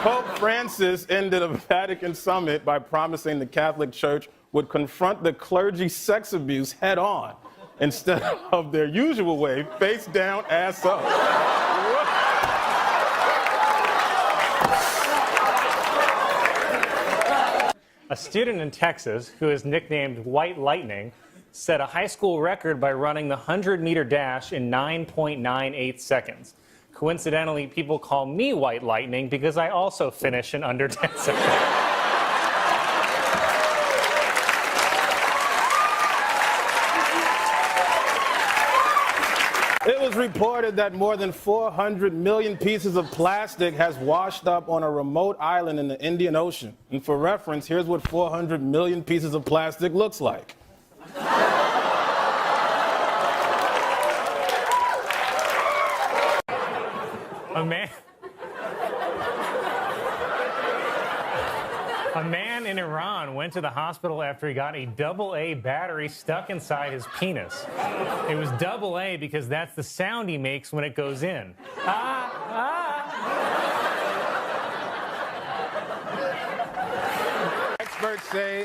Pope Francis ended a Vatican summit by promising the Catholic Church would confront the clergy sex abuse head on instead of their usual way, face down, ass up. A student in Texas, who is nicknamed White Lightning, set a high school record by running the 100-meter dash in 9.98 seconds. Coincidentally, people call me White Lightning because I also finish in under 10 seconds. It was reported that more than 400 million pieces of plastic has washed up on a remote island in the Indian Ocean. And for reference, here's what 400 million pieces of plastic looks like. A man in Iran went to the hospital after he got a AA battery stuck inside his penis. It was AA because that's the sound he makes when it goes in.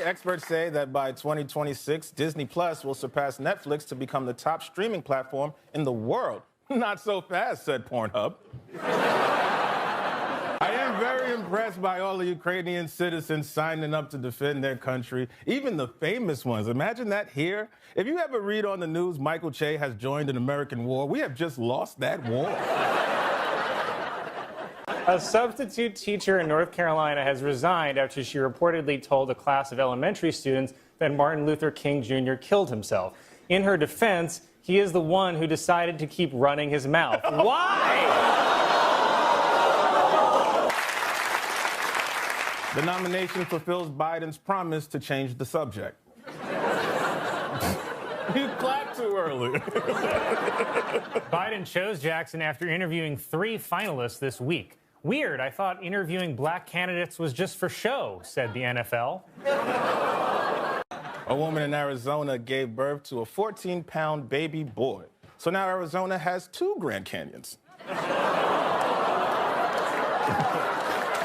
Experts say that by 2026, Disney Plus will surpass Netflix to become the top streaming platform in the world. Not so fast, said Pornhub. I am very impressed by all the Ukrainian citizens signing up to defend their country, even the famous ones. Imagine that here. If you ever read on the news, Michael Che has joined an American war, we have just lost that war. A substitute teacher in North Carolina has resigned after she reportedly told a class of elementary students that Martin Luther King Jr. killed himself. In her defense, he is the one who decided to keep running his mouth. Why? The nomination fulfills Biden's promise to change the subject. You clapped too early. Biden chose Jackson after interviewing 3 finalists this week. Weird, I thought interviewing black candidates was just for show, said the NFL. A woman in Arizona gave birth to a 14-pound baby boy. So now Arizona has 2 Grand Canyons. It's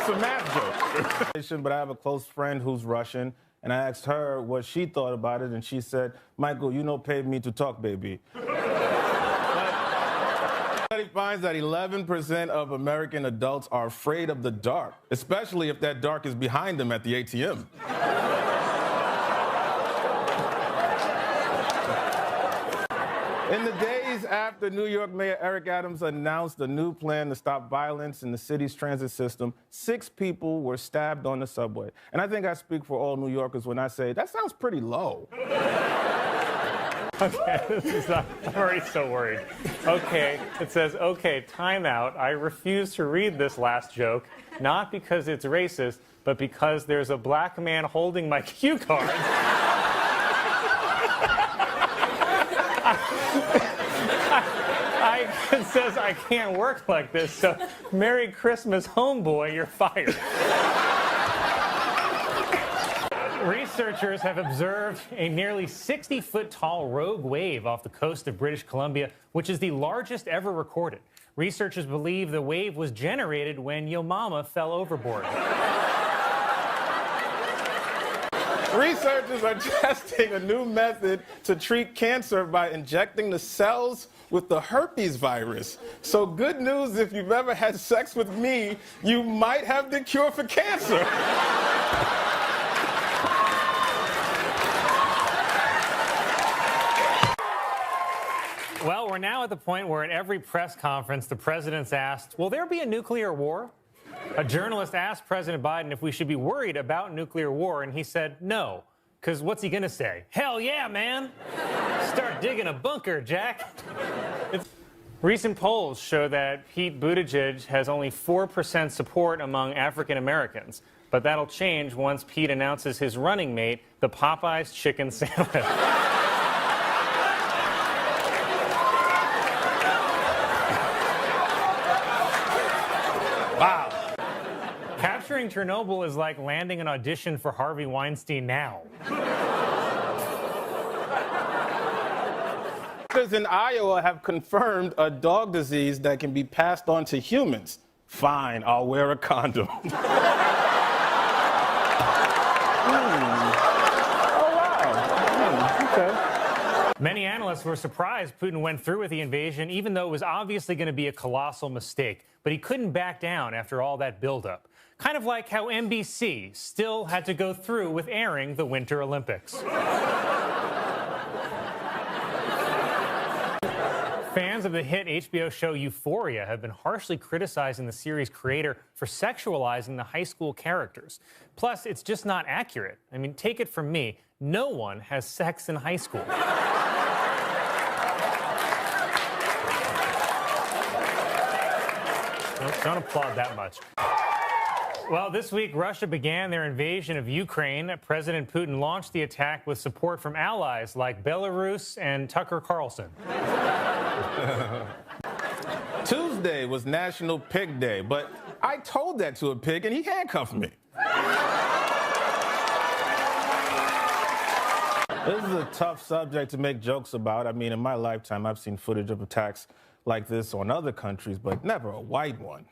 a math joke. But I have a close friend who's Russian, and I asked her what she thought about it, and she said, Michael, you know paid me to talk, baby. Study finds that 11% of American adults are afraid of the dark, especially if that dark is behind them at the ATM. In the days after New York Mayor Eric Adams announced a new plan to stop violence in the city's transit system, 6 people were stabbed on the subway. And I think I speak for all New Yorkers when I say, that sounds pretty low. Okay, I'm already so worried. Okay, it says, okay, time out. I refuse to read this last joke, not because it's racist, but because there's a black man holding my cue card. It says I can't work like this, so Merry Christmas, homeboy, you're fired. Researchers have observed a nearly 60-foot-tall rogue wave off the coast of British Columbia, which is the largest ever recorded. Researchers believe the wave was generated when Yo Mama fell overboard. Researchers are testing a new method to treat cancer by injecting the cells with the herpes virus. So good news, if you've ever had sex with me, you might have the cure for cancer. Well, we're now at the point where at every press conference, the president's asked, will there be a nuclear war? A journalist asked President Biden if we should be worried about nuclear war, and he said no. Because what's he going to say? Hell yeah, man. Start digging a bunker, Jack. Recent polls show that Pete Buttigieg has only 4% support among African Americans. But that'll change once Pete announces his running mate, the Popeyes chicken sandwich. Wow. Capturing Chernobyl is like landing an audition for Harvey Weinstein now. Doctors in Iowa have confirmed a dog disease that can be passed on to humans. Fine, I'll wear a condom. Oh, wow. Okay. Many analysts were surprised Putin went through with the invasion, even though it was obviously going to be a colossal mistake. But he couldn't back down after all that buildup. Kind of like how NBC still had to go through with airing the Winter Olympics. Fans of the hit HBO show Euphoria have been harshly criticizing the series' creator for sexualizing the high school characters. Plus, it's just not accurate. I mean, take it from me, no one has sex in high school. Don't applaud that much. Well, this week, Russia began their invasion of Ukraine. President Putin launched the attack with support from allies like Belarus and Tucker Carlson. Tuesday was National Pig Day, but I told that to a pig and he handcuffed me. This is a tough subject to make jokes about. I mean, in my lifetime, I've seen footage of attacks like this on other countries, but never a white one.